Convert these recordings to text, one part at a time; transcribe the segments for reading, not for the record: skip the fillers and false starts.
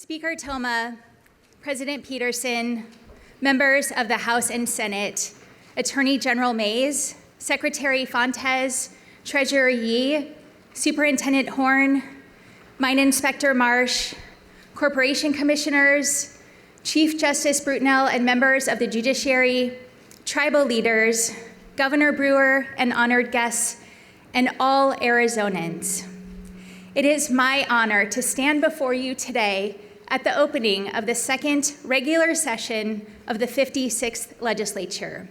Speaker Toma, President Peterson, members of the House and Senate, Attorney General Mays, Secretary Fontes, Treasurer Yee, Superintendent Horn, Mine Inspector Marsh, Corporation Commissioners, Chief Justice Brutnell and members of the judiciary, tribal leaders, Governor Brewer and honored guests, and all Arizonans. It is my honor to stand before you today at the opening of the second regular session of the 56th Legislature,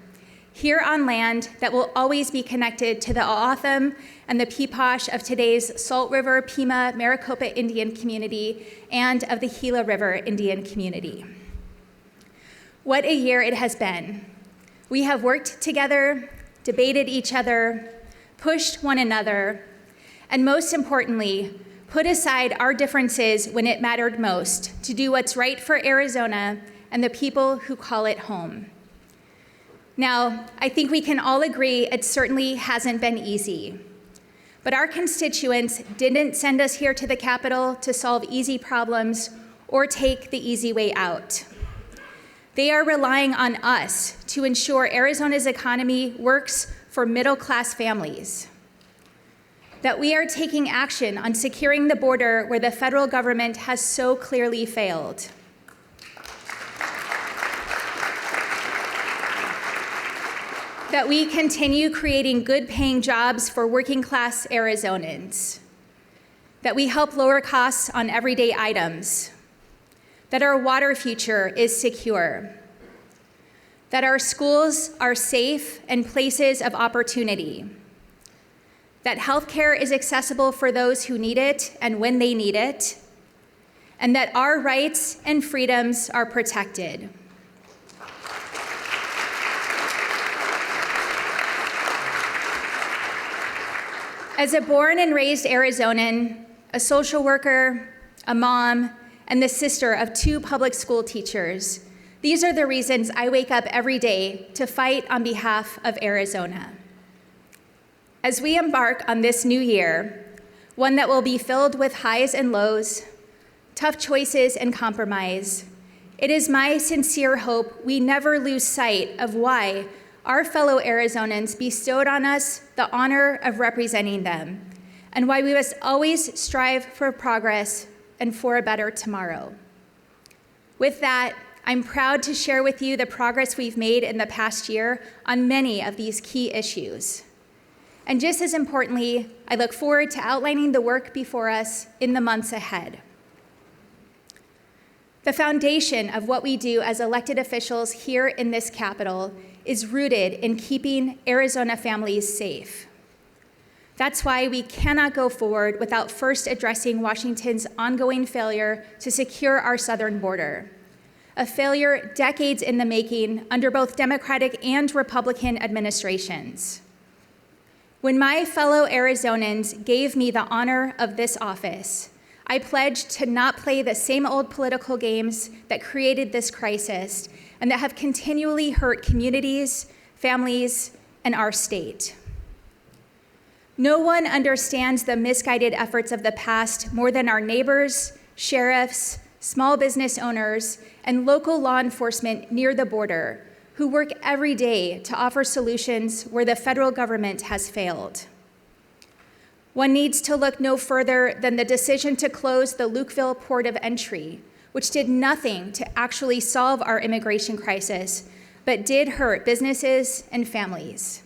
here on land that will always be connected to the O'odham and the Peeposh of today's Salt River, Pima, Maricopa Indian community and of the Gila River Indian community. What a year it has been. We have worked together, debated each other, pushed one another, and most importantly, put aside our differences when it mattered most to do what's right for Arizona and the people who call it home. Now, I think we can all agree it certainly hasn't been easy. But our constituents didn't send us here to the Capitol to solve easy problems or take the easy way out. They are relying on us to ensure Arizona's economy works for middle-class families, that we are taking action on securing the border where the federal government has so clearly failed, that we continue creating good-paying jobs for working-class Arizonans, that we help lower costs on everyday items, that our water future is secure, that our schools are safe and places of opportunity, that healthcare is accessible for those who need it and when they need it, and that our rights and freedoms are protected. As a born and raised Arizonan, a social worker, a mom, and the sister of 2 public school teachers, these are the reasons I wake up every day to fight on behalf of Arizona. As we embark on this new year, one that will be filled with highs and lows, tough choices and compromise, it is my sincere hope we never lose sight of why our fellow Arizonans bestowed on us the honor of representing them, and why we must always strive for progress and for a better tomorrow. With that, I'm proud to share with you the progress we've made in the past year on many of these key issues. And just as importantly, I look forward to outlining the work before us in the months ahead. The foundation of what we do as elected officials here in this Capitol is rooted in keeping Arizona families safe. That's why we cannot go forward without first addressing Washington's ongoing failure to secure our southern border, a failure decades in the making under both Democratic and Republican administrations. When my fellow Arizonans gave me the honor of this office, I pledged to not play the same old political games that created this crisis and that have continually hurt communities, families, and our state. No one understands the misguided efforts of the past more than our neighbors, sheriffs, small business owners, and local law enforcement near the border, who work every day to offer solutions where the federal government has failed. One needs to look no further than the decision to close the Lukeville port of entry, which did nothing to actually solve our immigration crisis, but did hurt businesses and families.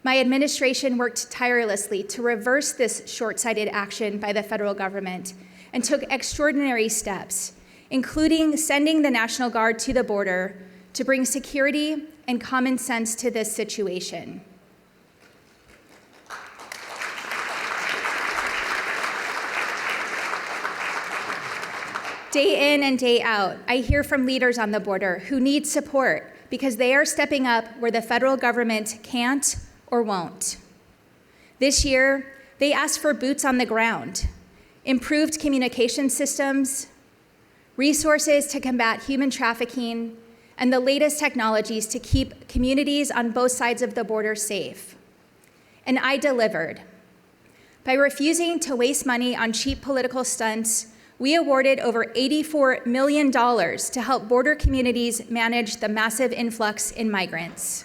My administration worked tirelessly to reverse this short-sighted action by the federal government and took extraordinary steps, including sending the National Guard to the border to bring security and common sense to this situation. Day in and day out, I hear from leaders on the border who need support because they are stepping up where the federal government can't or won't. This year, they asked for boots on the ground, improved communication systems, resources to combat human trafficking, and the latest technologies to keep communities on both sides of the border safe. And I delivered. By refusing to waste money on cheap political stunts, we awarded over $84 million to help border communities manage the massive influx in migrants.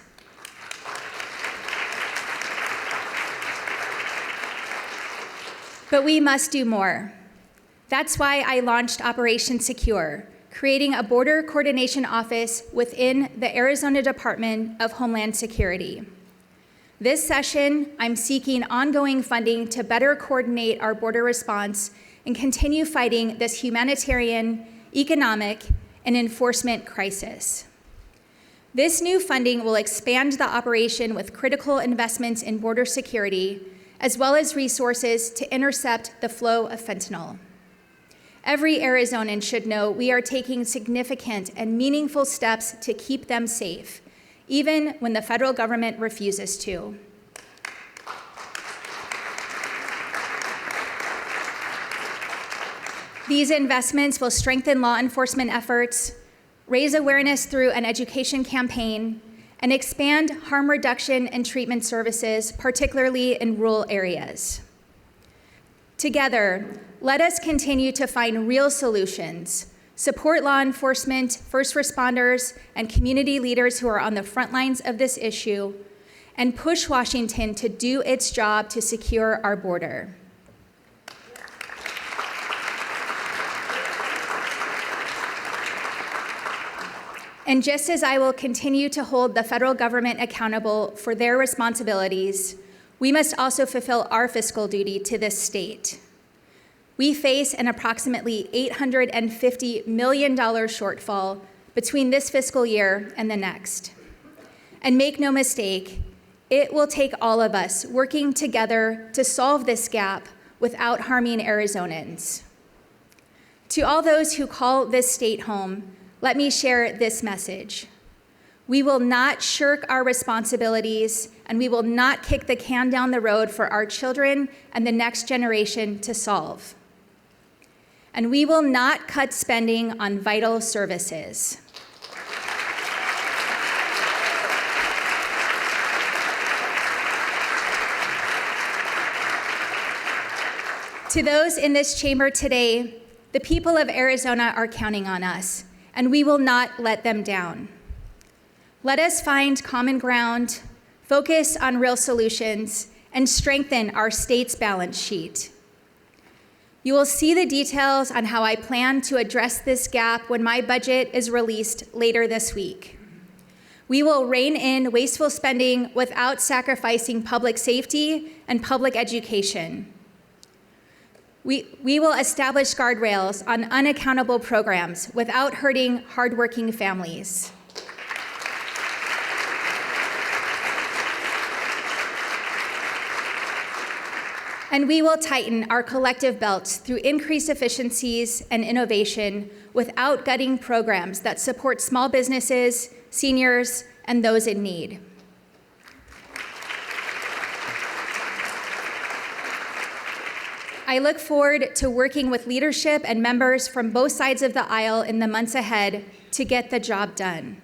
But we must do more. That's why I launched Operation Secure, creating a border coordination office within the Arizona Department of Homeland Security. This session, I'm seeking ongoing funding to better coordinate our border response and continue fighting this humanitarian, economic, and enforcement crisis. This new funding will expand the operation with critical investments in border security, as well as resources to intercept the flow of fentanyl. Every Arizonan should know we are taking significant and meaningful steps to keep them safe, even when the federal government refuses to. These investments will strengthen law enforcement efforts, raise awareness through an education campaign, and expand harm reduction and treatment services, particularly in rural areas. Together, let us continue to find real solutions, support law enforcement, first responders, and community leaders who are on the front lines of this issue, and push Washington to do its job to secure our border. And just as I will continue to hold the federal government accountable for their responsibilities, we must also fulfill our fiscal duty to this state. We face an approximately $850 million shortfall between this fiscal year and the next. And make no mistake, it will take all of us working together to solve this gap without harming Arizonans. To all those who call this state home, let me share this message. We will not shirk our responsibilities, and we will not kick the can down the road for our children and the next generation to solve. And we will not cut spending on vital services. To those in this chamber today, the people of Arizona are counting on us, and we will not let them down. Let us find common ground, focus on real solutions, and strengthen our state's balance sheet. You will see the details on how I plan to address this gap when my budget is released later this week. We will rein in wasteful spending without sacrificing public safety and public education. We will establish guardrails on unaccountable programs without hurting hardworking families. And we will tighten our collective belts through increased efficiencies and innovation without gutting programs that support small businesses, seniors, and those in need. I look forward to working with leadership and members from both sides of the aisle in the months ahead to get the job done.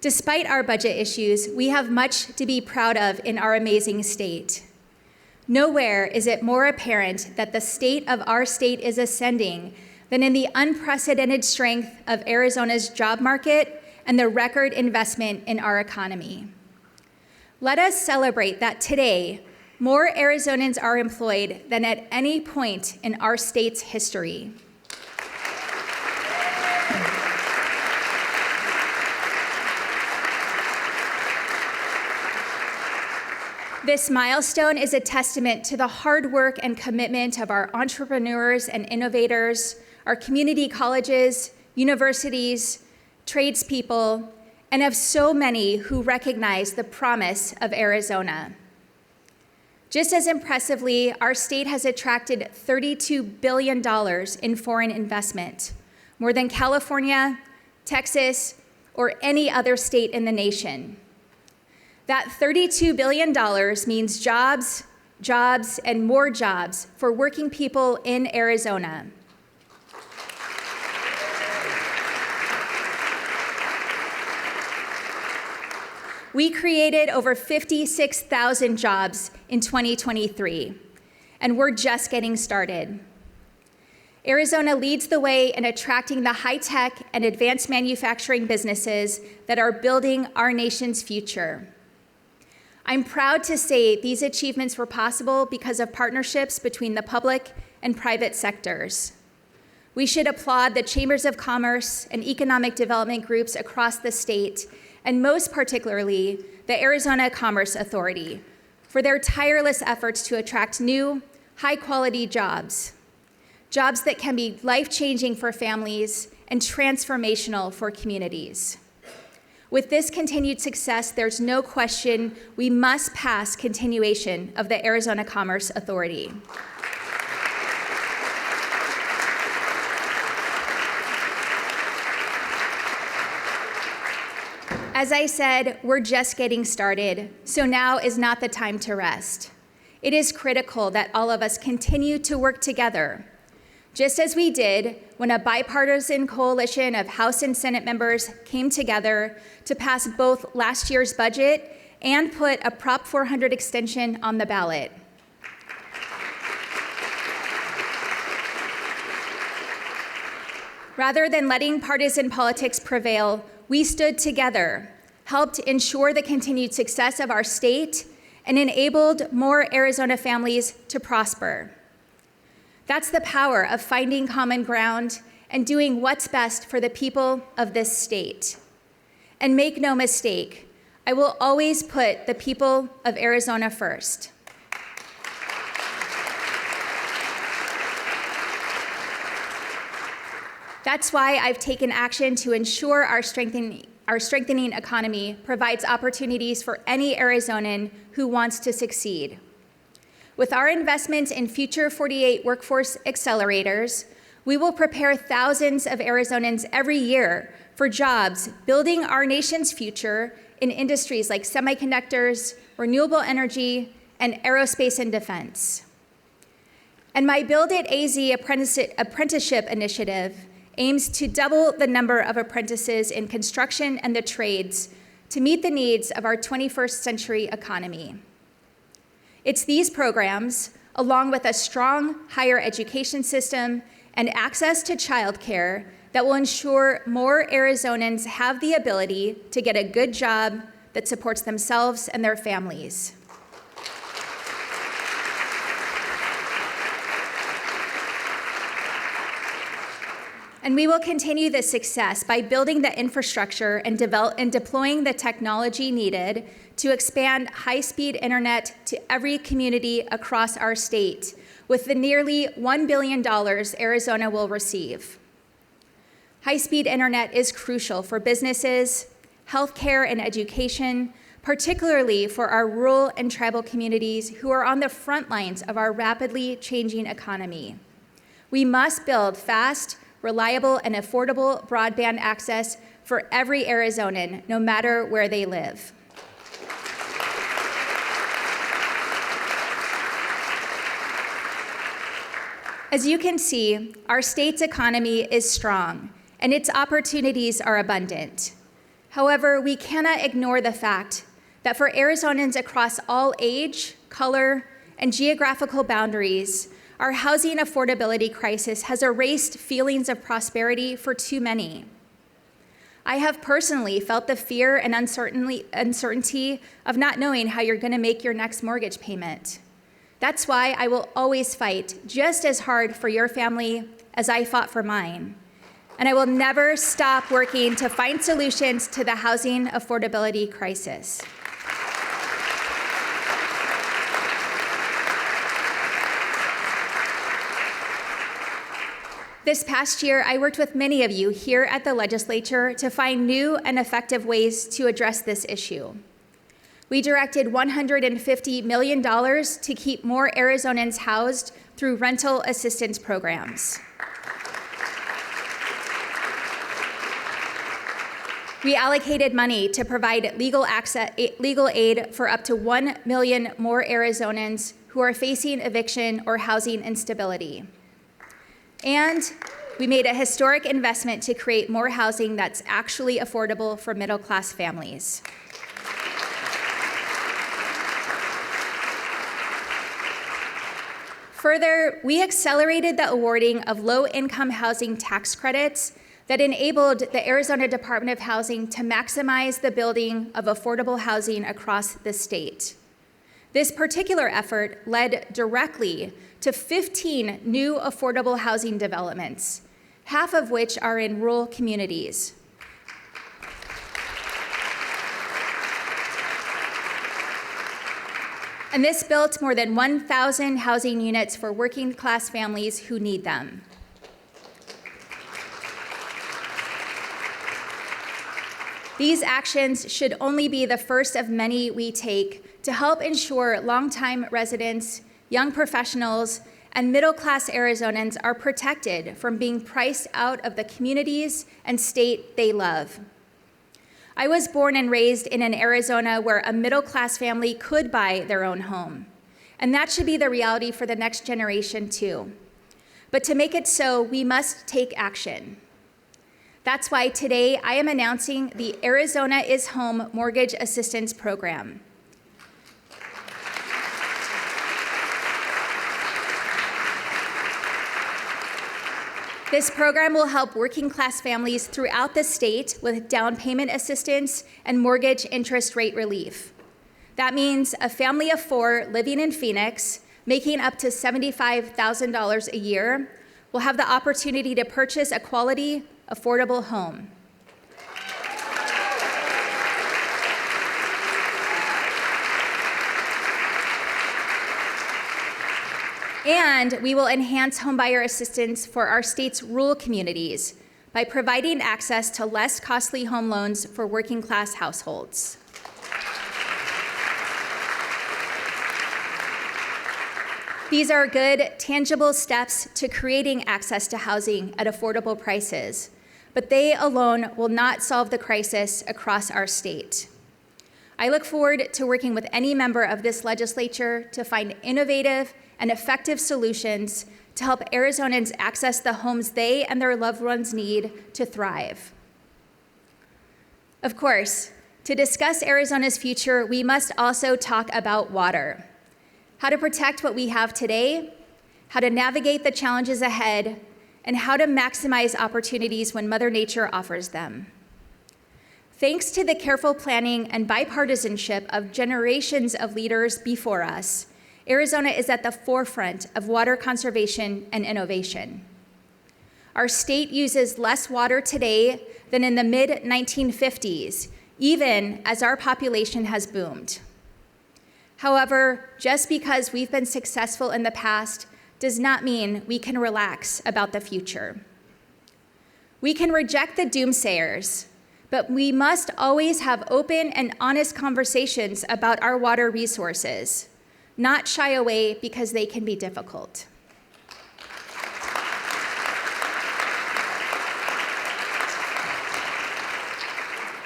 Despite our budget issues, we have much to be proud of in our amazing state. Nowhere is it more apparent that the state of our state is ascending than in the unprecedented strength of Arizona's job market and the record investment in our economy. Let us celebrate that today, more Arizonans are employed than at any point in our state's history. This milestone is a testament to the hard work and commitment of our entrepreneurs and innovators, our community colleges, universities, tradespeople, and of so many who recognize the promise of Arizona. Just as impressively, our state has attracted $32 billion in foreign investment, more than California, Texas, or any other state in the nation. That $32 billion means jobs, jobs, and more jobs for working people in Arizona. We created over 56,000 jobs in 2023, and we're just getting started. Arizona leads the way in attracting the high-tech and advanced manufacturing businesses that are building our nation's future. I'm proud to say these achievements were possible because of partnerships between the public and private sectors. We should applaud the chambers of commerce and economic development groups across the state, and most particularly, the Arizona Commerce Authority, for their tireless efforts to attract new, high-quality jobs that can be life-changing for families and transformational for communities. With this continued success, there's no question we must pass continuation of the Arizona Commerce Authority. As I said, we're just getting started, so now is not the time to rest. It is critical that all of us continue to work together, just as we did when a bipartisan coalition of House and Senate members came together to pass both last year's budget and put a Prop 400 extension on the ballot. Rather than letting partisan politics prevail, we stood together, helped ensure the continued success of our state, and enabled more Arizona families to prosper. That's the power of finding common ground and doing what's best for the people of this state. And make no mistake, I will always put the people of Arizona first. That's why I've taken action to ensure our strengthening economy provides opportunities for any Arizonan who wants to succeed. With our investments in Future 48 workforce accelerators, we will prepare thousands of Arizonans every year for jobs building our nation's future in industries like semiconductors, renewable energy, and aerospace and defense. And my Build It AZ apprenticeship initiative aims to double the number of apprentices in construction and the trades to meet the needs of our 21st century economy. It's these programs, along with a strong higher education system and access to childcare, that will ensure more Arizonans have the ability to get a good job that supports themselves and their families. And we will continue this success by building the infrastructure and deploying the technology needed to expand high-speed internet to every community across our state, with the nearly $1 billion Arizona will receive. High-speed internet is crucial for businesses, healthcare, and education, particularly for our rural and tribal communities who are on the front lines of our rapidly changing economy. We must build fast, reliable, and affordable broadband access for every Arizonan, no matter where they live. As you can see, our state's economy is strong, and its opportunities are abundant. However, we cannot ignore the fact that for Arizonans across all age, color, and geographical boundaries, our housing affordability crisis has erased feelings of prosperity for too many. I have personally felt the fear and uncertainty of not knowing how you're going to make your next mortgage payment. That's why I will always fight just as hard for your family as I fought for mine. And I will never stop working to find solutions to the housing affordability crisis. This past year, I worked with many of you here at the legislature to find new and effective ways to address this issue. We directed $150 million to keep more Arizonans housed through rental assistance programs. We allocated money to provide legal aid for up to 1 million more Arizonans who are facing eviction or housing instability. And we made a historic investment to create more housing that's actually affordable for middle-class families. Further, we accelerated the awarding of low-income housing tax credits that enabled the Arizona Department of Housing to maximize the building of affordable housing across the state. This particular effort led directly to 15 new affordable housing developments, half of which are in rural communities. And this built more than 1,000 housing units for working-class families who need them. These actions should only be the first of many we take to help ensure longtime residents, young professionals, and middle-class Arizonans are protected from being priced out of the communities and state they love. I was born and raised in an Arizona where a middle-class family could buy their own home, and that should be the reality for the next generation too. But to make it so, we must take action. That's why today I am announcing the Arizona is Home Mortgage Assistance Program. This program will help working-class families throughout the state with down payment assistance and mortgage interest rate relief. That means a family of 4 living in Phoenix, making up to $75,000 a year, will have the opportunity to purchase a quality, affordable home. And we will enhance homebuyer assistance for our state's rural communities by providing access to less costly home loans for working-class households. These are good, tangible steps to creating access to housing at affordable prices, but they alone will not solve the crisis across our state. I look forward to working with any member of this legislature to find innovative and effective solutions to help Arizonans access the homes they and their loved ones need to thrive. Of course, to discuss Arizona's future, we must also talk about water. How to protect what we have today, how to navigate the challenges ahead, and how to maximize opportunities when Mother Nature offers them. Thanks to the careful planning and bipartisanship of generations of leaders before us, Arizona is at the forefront of water conservation and innovation. Our state uses less water today than in the mid-1950s, even as our population has boomed. However, just because we've been successful in the past does not mean we can relax about the future. We can reject the doomsayers, but we must always have open and honest conversations about our water resources, not shy away because they can be difficult.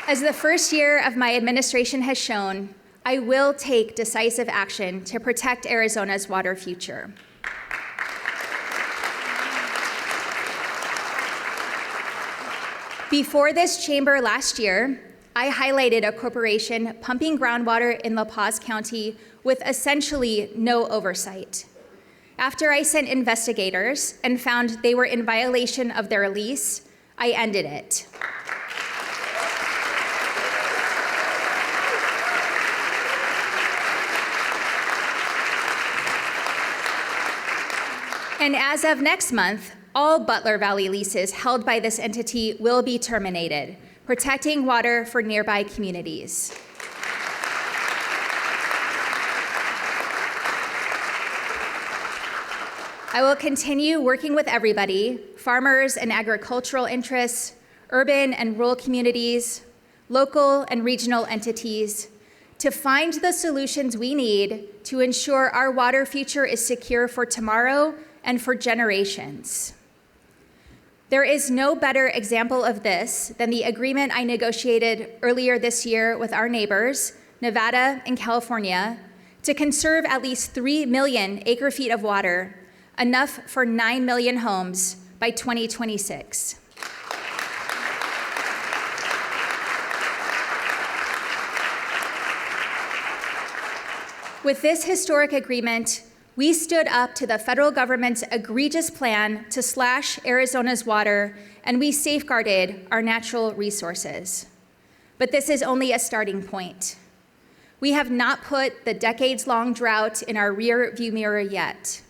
As the first year of my administration has shown, I will take decisive action to protect Arizona's water future. Before this chamber last year, I highlighted a corporation pumping groundwater in La Paz County with essentially no oversight. After I sent investigators and found they were in violation of their lease, I ended it. And as of next month, all Butler Valley leases held by this entity will be terminated, protecting water for nearby communities. I will continue working with everybody, farmers and agricultural interests, urban and rural communities, local and regional entities, to find the solutions we need to ensure our water future is secure for tomorrow and for generations. There is no better example of this than the agreement I negotiated earlier this year with our neighbors, Nevada and California, to conserve at least 3 million acre-feet of water, enough for 9 million homes by 2026. With this historic agreement, we stood up to the federal government's egregious plan to slash Arizona's water, and we safeguarded our natural resources. But this is only a starting point. We have not put the decades-long drought in our rear-view mirror yet.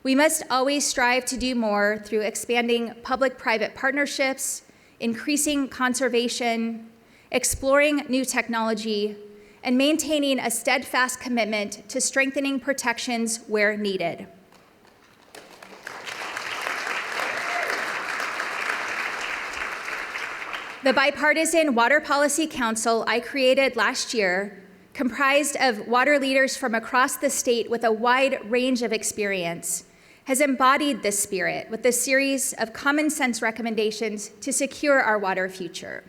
We must always strive to do more through expanding public-private partnerships, increasing conservation, exploring new technology, and maintaining a steadfast commitment to strengthening protections where needed. The Bipartisan Water Policy Council I created last year, comprised of water leaders from across the state with a wide range of experience, has embodied this spirit with a series of common sense recommendations to secure our water future.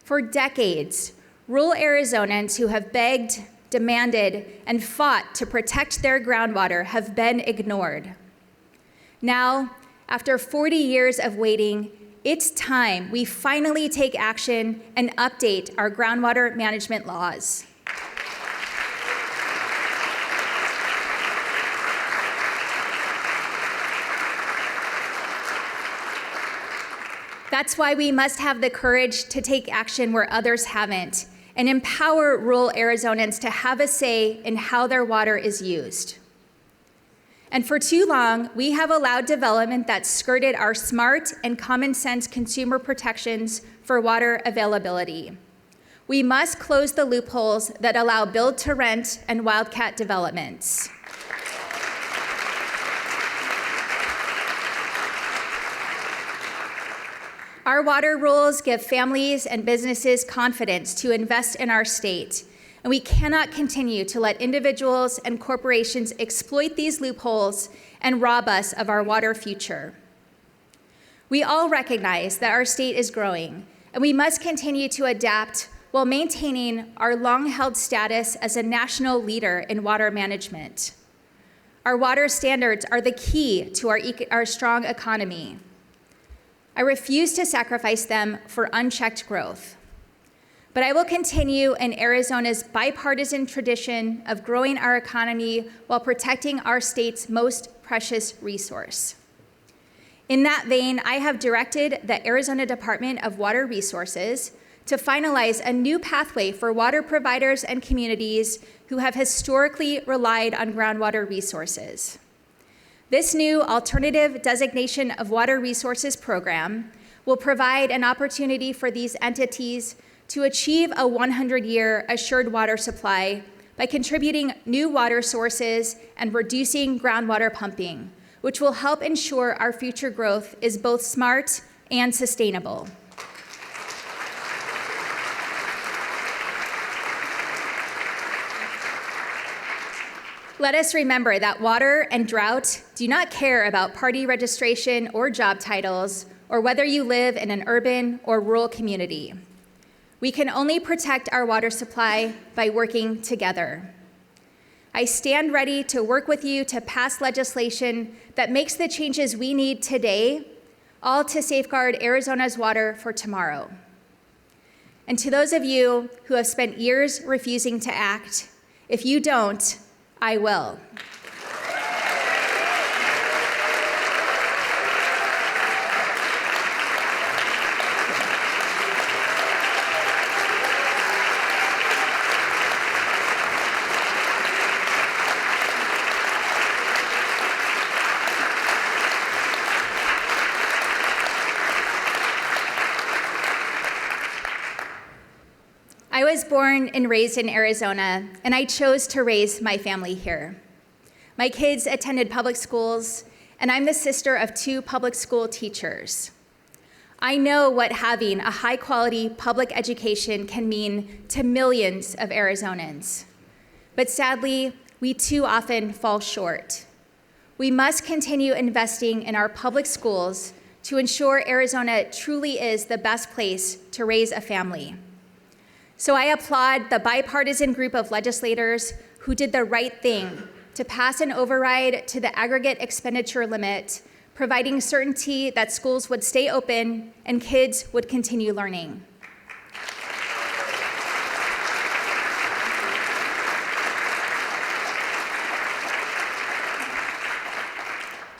For decades, rural Arizonans who have begged, demanded, and fought to protect their groundwater have been ignored. Now, after 40 years of waiting, it's time we finally take action and update our groundwater management laws. That's why we must have the courage to take action where others haven't and empower rural Arizonans to have a say in how their water is used. And for too long, we have allowed development that skirted our smart and common sense consumer protections for water availability. We must close the loopholes that allow build-to-rent and wildcat developments. Our water rules give families and businesses confidence to invest in our state, and we cannot continue to let individuals and corporations exploit these loopholes and rob us of our water future. We all recognize that our state is growing, and we must continue to adapt while maintaining our long-held status as a national leader in water management. Our water standards are the key to our strong economy. I refuse to sacrifice them for unchecked growth. But I will continue in Arizona's bipartisan tradition of growing our economy while protecting our state's most precious resource. In that vein, I have directed the Arizona Department of Water Resources to finalize a new pathway for water providers and communities who have historically relied on groundwater resources. This new alternative designation of water resources program will provide an opportunity for these entities to achieve a 100-year assured water supply by contributing new water sources and reducing groundwater pumping, which will help ensure our future growth is both smart and sustainable. Let us remember that water and drought do not care about party registration or job titles, or whether you live in an urban or rural community. We can only protect our water supply by working together. I stand ready to work with you to pass legislation that makes the changes we need today, all to safeguard Arizona's water for tomorrow. And to those of you who have spent years refusing to act, if you don't, I will. I was born and raised in Arizona, and I chose to raise my family here. My kids attended public schools, and I'm the sister of 2 public school teachers. I know what having a high-quality public education can mean to millions of Arizonans. But sadly, we too often fall short. We must continue investing in our public schools to ensure Arizona truly is the best place to raise a family. So I applaud the bipartisan group of legislators who did the right thing to pass an override to the aggregate expenditure limit, providing certainty that schools would stay open and kids would continue learning.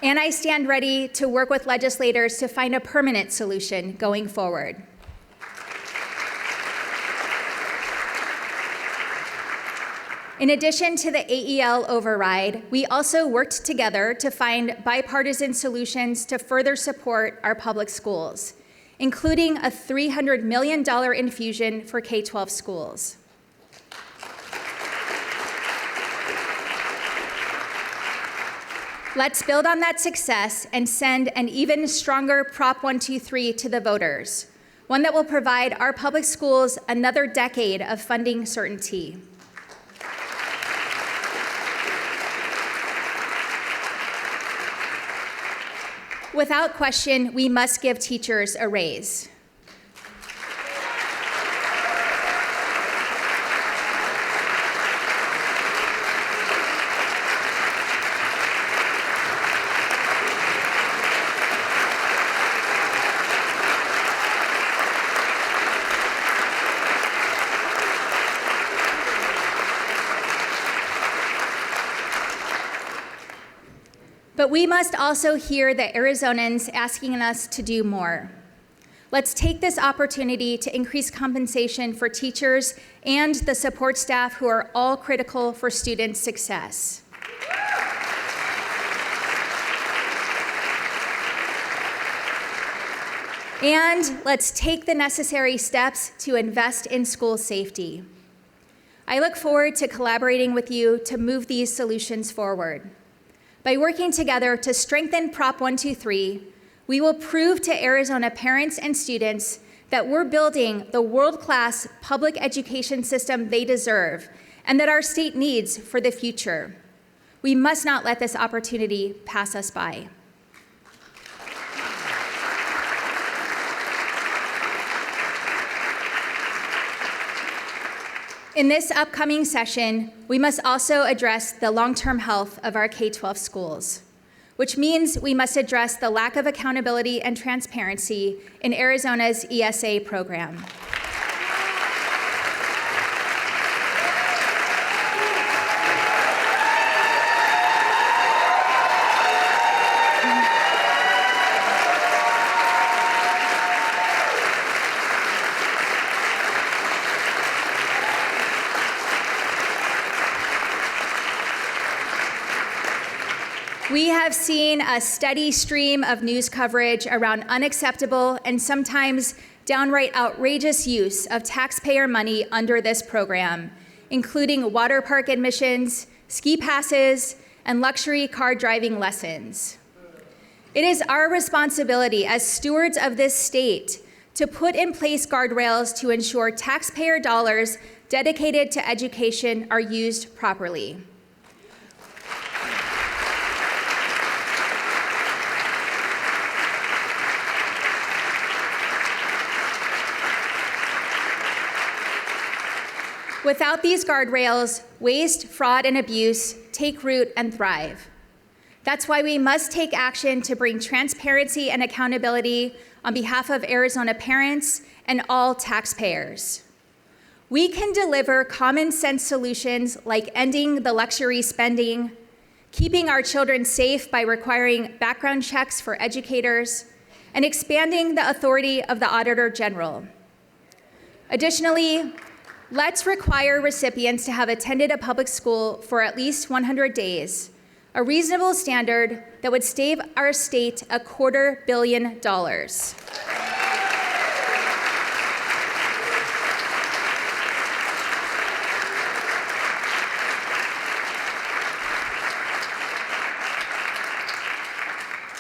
And I stand ready to work with legislators to find a permanent solution going forward. In addition to the AEL override, we also worked together to find bipartisan solutions to further support our public schools, including a $300 million infusion for K-12 schools. Let's build on that success and send an even stronger Prop 123 to the voters, one that will provide our public schools another decade of funding certainty. Without question, we must give teachers a raise. But we must also hear the Arizonans asking us to do more. Let's take this opportunity to increase compensation for teachers and the support staff who are all critical for student success. And let's take the necessary steps to invest in school safety. I look forward to collaborating with you to move these solutions forward. By working together to strengthen Prop 123, we will prove to Arizona parents and students that we're building the world-class public education system they deserve and that our state needs for the future. We must not let this opportunity pass us by. In this upcoming session, we must also address the long-term health of our K-12 schools, which means we must address the lack of accountability and transparency in Arizona's ESA program. We have seen a steady stream of news coverage around unacceptable and sometimes downright outrageous use of taxpayer money under this program, including water park admissions, ski passes, and luxury car driving lessons. It is our responsibility as stewards of this state to put in place guardrails to ensure taxpayer dollars dedicated to education are used properly. Without these guardrails, waste, fraud, and abuse take root and thrive. That's why we must take action to bring transparency and accountability on behalf of Arizona parents and all taxpayers. We can deliver common sense solutions like ending the luxury spending, keeping our children safe by requiring background checks for educators, and expanding the authority of the Auditor General. Additionally, let's require recipients to have attended a public school for at least 100 days, a reasonable standard that would save our state $250 million.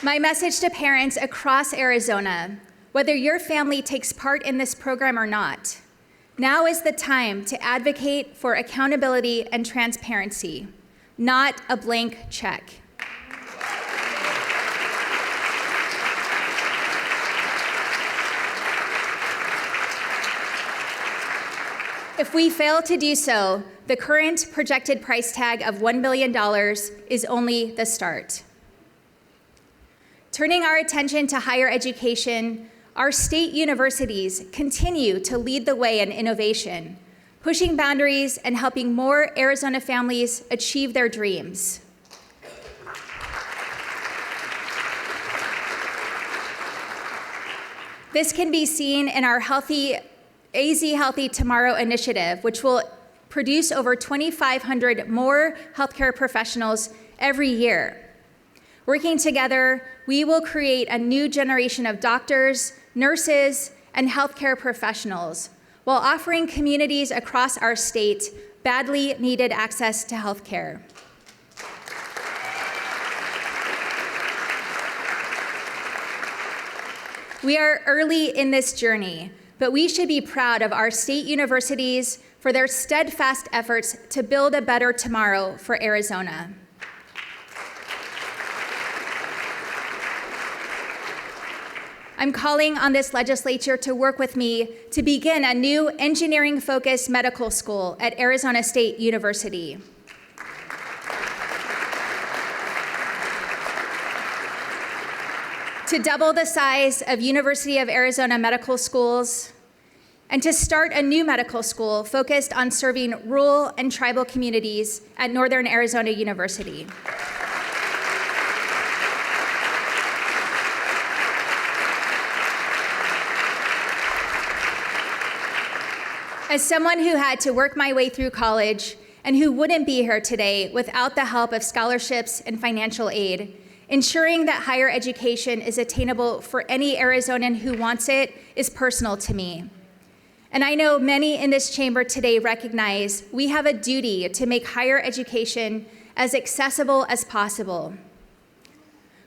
My message to parents across Arizona, whether your family takes part in this program or not, now is the time to advocate for accountability and transparency, not a blank check. If we fail to do so, the current projected price tag of $1 billion is only the start. Turning our attention to higher education, our state universities continue to lead the way in innovation, pushing boundaries and helping more Arizona families achieve their dreams. This can be seen in our AZ Healthy Tomorrow initiative, which will produce over 2,500 more healthcare professionals every year. Working together, we will create a new generation of doctors, nurses, and healthcare professionals while offering communities across our state badly needed access to healthcare. We are early in this journey, but we should be proud of our state universities for their steadfast efforts to build a better tomorrow for Arizona. I'm calling on this legislature to work with me to begin a new engineering-focused medical school at Arizona State University. To double the size of University of Arizona medical schools, and to start a new medical school focused on serving rural and tribal communities at Northern Arizona University. As someone who had to work my way through college and who wouldn't be here today without the help of scholarships and financial aid, ensuring that higher education is attainable for any Arizonan who wants it is personal to me. And I know many in this chamber today recognize we have a duty to make higher education as accessible as possible.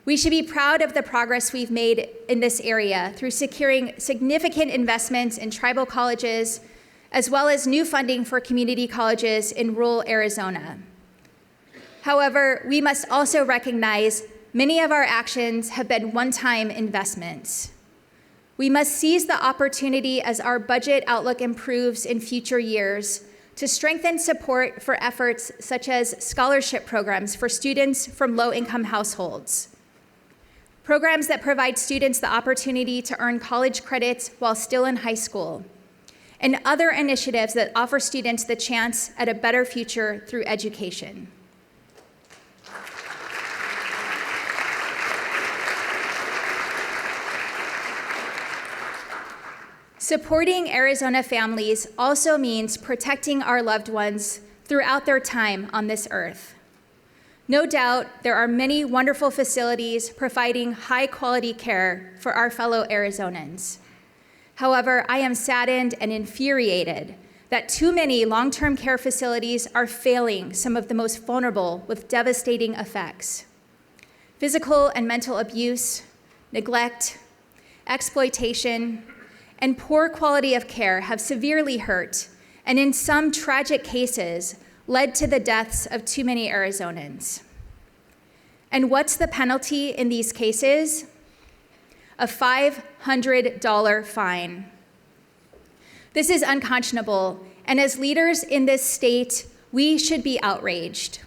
We should be proud of the progress we've made in this area through securing significant investments in tribal colleges, as well as new funding for community colleges in rural Arizona. However, we must also recognize many of our actions have been one-time investments. We must seize the opportunity as our budget outlook improves in future years to strengthen support for efforts such as scholarship programs for students from low-income households, programs that provide students the opportunity to earn college credits while still in high school, and other initiatives that offer students the chance at a better future through education. Supporting Arizona families also means protecting our loved ones throughout their time on this earth. No doubt, there are many wonderful facilities providing high-quality care for our fellow Arizonans. However, I am saddened and infuriated that too many long-term care facilities are failing some of the most vulnerable with devastating effects. Physical and mental abuse, neglect, exploitation, and poor quality of care have severely hurt, and in some tragic cases, led to the deaths of too many Arizonans. And what's the penalty in these cases? A $500 fine. This is unconscionable, and as leaders in this state, we should be outraged.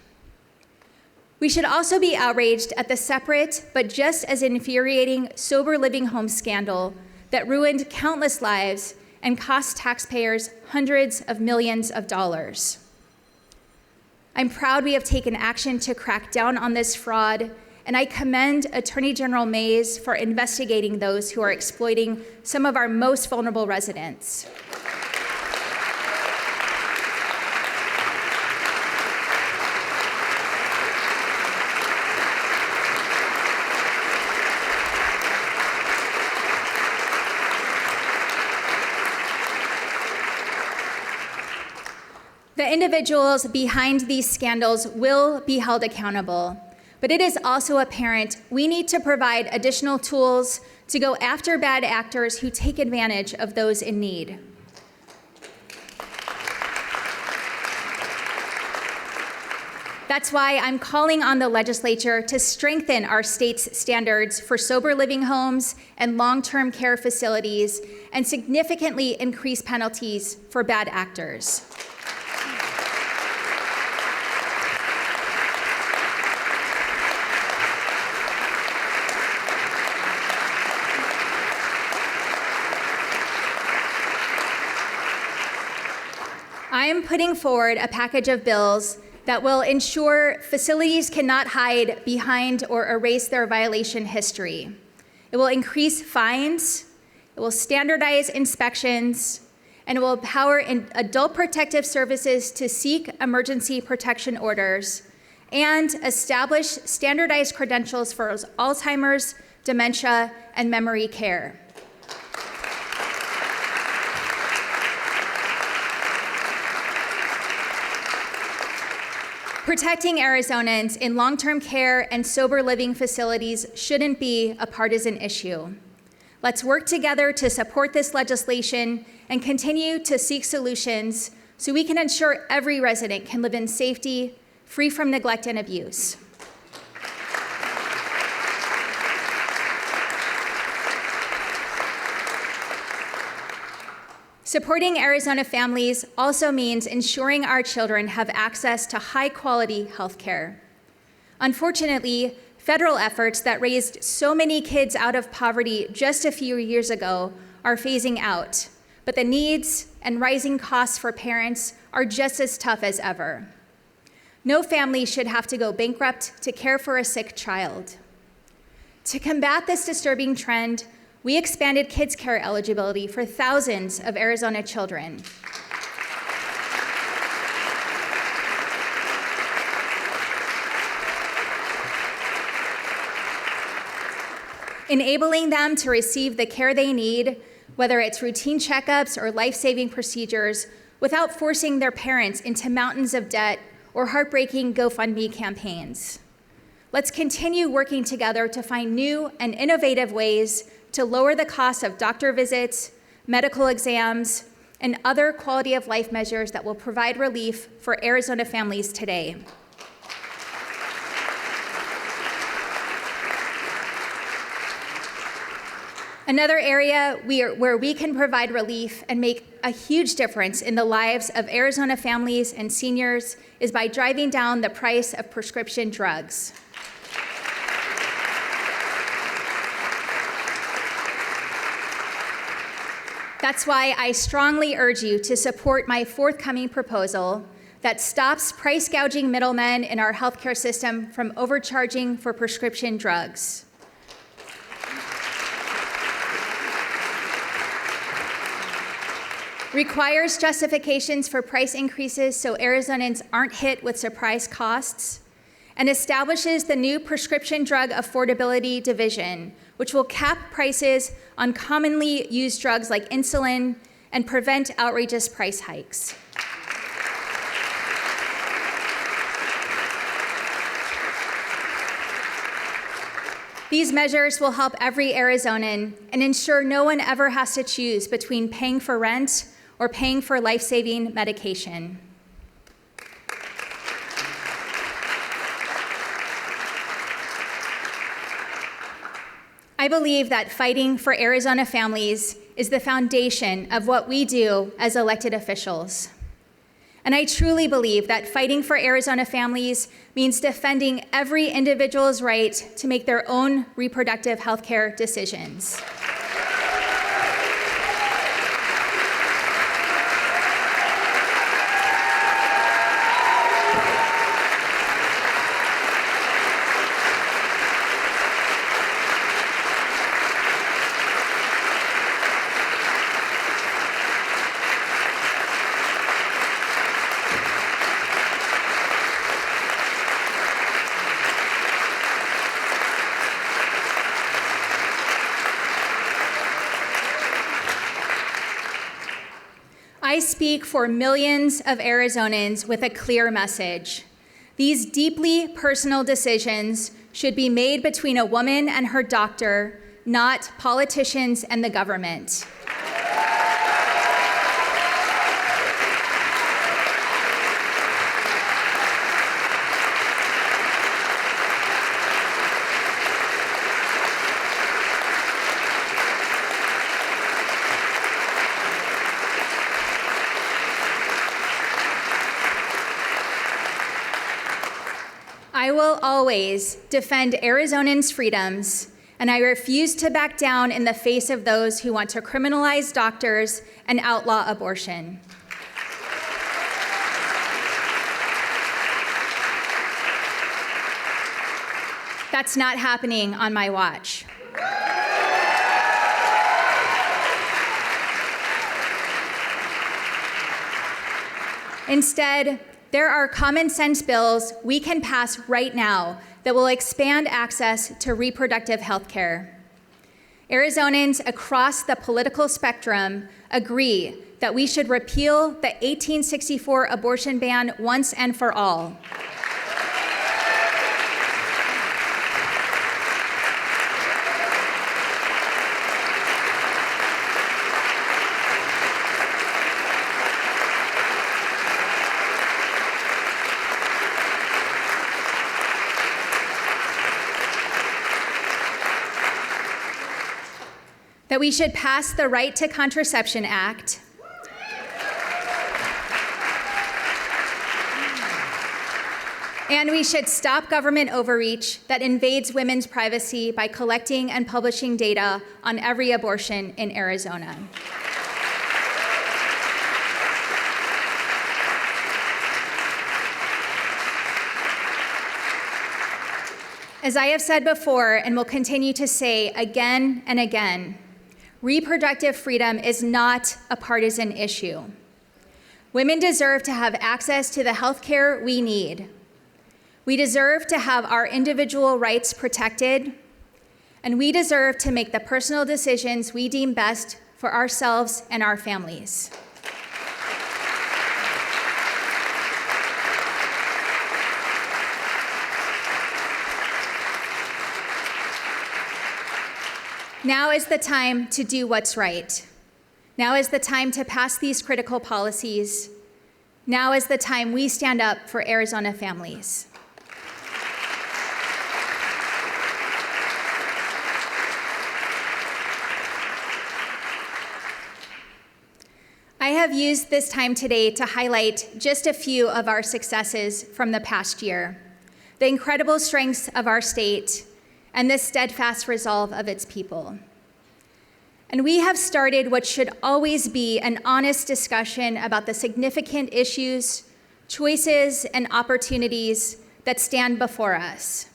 We should also be outraged at the separate but just as infuriating sober living home scandal that ruined countless lives and cost taxpayers hundreds of millions of dollars. I'm proud we have taken action to crack down on this fraud, and I commend Attorney General Mays for investigating those who are exploiting some of our most vulnerable residents. The individuals behind these scandals will be held accountable, but it is also apparent we need to provide additional tools to go after bad actors who take advantage of those in need. That's why I'm calling on the legislature to strengthen our state's standards for sober living homes and long-term care facilities and significantly increase penalties for bad actors. I am putting forward a package of bills that will ensure facilities cannot hide behind or erase their violation history. It will increase fines, It will standardize inspections, and it will empower adult protective services to seek emergency protection orders and establish standardized credentials for Alzheimer's, dementia, and memory care. Protecting Arizonans in long-term care and sober living facilities shouldn't be a partisan issue. Let's work together to support this legislation and continue to seek solutions so we can ensure every resident can live in safety, free from neglect and abuse. Supporting Arizona families also means ensuring our children have access to high-quality health care. Unfortunately, federal efforts that raised so many kids out of poverty just a few years ago are phasing out, but the needs and rising costs for parents are just as tough as ever. No family should have to go bankrupt to care for a sick child. To combat this disturbing trend, we expanded kids' care eligibility for thousands of Arizona children. Enabling them to receive the care they need, whether it's routine checkups or life-saving procedures, without forcing their parents into mountains of debt or heartbreaking GoFundMe campaigns. Let's continue working together to find new and innovative ways to lower the cost of doctor visits, medical exams, and other quality of life measures that will provide relief for Arizona families today. Another area where we can provide relief and make a huge difference in the lives of Arizona families and seniors is by driving down the price of prescription drugs. That's why I strongly urge you to support my forthcoming proposal that stops price gouging middlemen in our healthcare system from overcharging for prescription drugs. Requires justifications for price increases so Arizonans aren't hit with surprise costs, and establishes the new Prescription Drug Affordability Division, which will cap prices on commonly used drugs like insulin and prevent outrageous price hikes. These measures will help every Arizonan and ensure no one ever has to choose between paying for rent or paying for life-saving medication. I believe that fighting for Arizona families is the foundation of what we do as elected officials. And I truly believe that fighting for Arizona families means defending every individual's right to make their own reproductive health care decisions. I speak for millions of Arizonans with a clear message. These deeply personal decisions should be made between a woman and her doctor, not politicians and the government. I will always defend Arizonans' freedoms, and I refuse to back down in the face of those who want to criminalize doctors and outlaw abortion. That's not happening on my watch. Instead, there are common sense bills we can pass right now that will expand access to reproductive health care. Arizonans across the political spectrum agree that we should repeal the 1864 abortion ban once and for all. That we should pass the Right to Contraception Act, and we should stop government overreach that invades women's privacy by collecting and publishing data on every abortion in Arizona. As I have said before and will continue to say again and again, reproductive freedom is not a partisan issue. Women deserve to have access to the health care we need. We deserve to have our individual rights protected, and we deserve to make the personal decisions we deem best for ourselves and our families. Now is the time to do what's right. Now is the time to pass these critical policies. Now is the time we stand up for Arizona families. I have used this time today to highlight just a few of our successes from the past year, the incredible strengths of our state, and the steadfast resolve of its people. And we have started what should always be an honest discussion about the significant issues, choices, and opportunities that stand before us.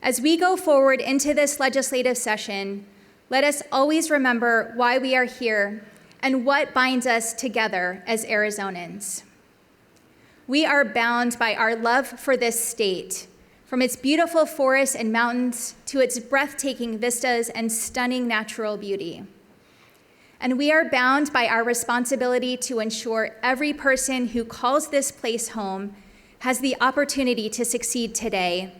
As we go forward into this legislative session, let us always remember why we are here and what binds us together as Arizonans. We are bound by our love for this state, from its beautiful forests and mountains to its breathtaking vistas and stunning natural beauty. And we are bound by our responsibility to ensure every person who calls this place home has the opportunity to succeed today,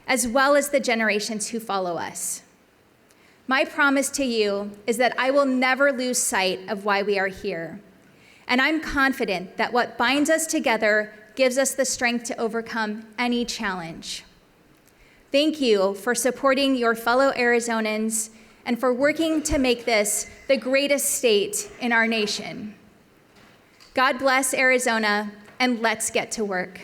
as well as the generations who follow us. My promise to you is that I will never lose sight of why we are here. And I'm confident that what binds us together gives us the strength to overcome any challenge. Thank you for supporting your fellow Arizonans and for working to make this the greatest state in our nation. God bless Arizona, and let's get to work.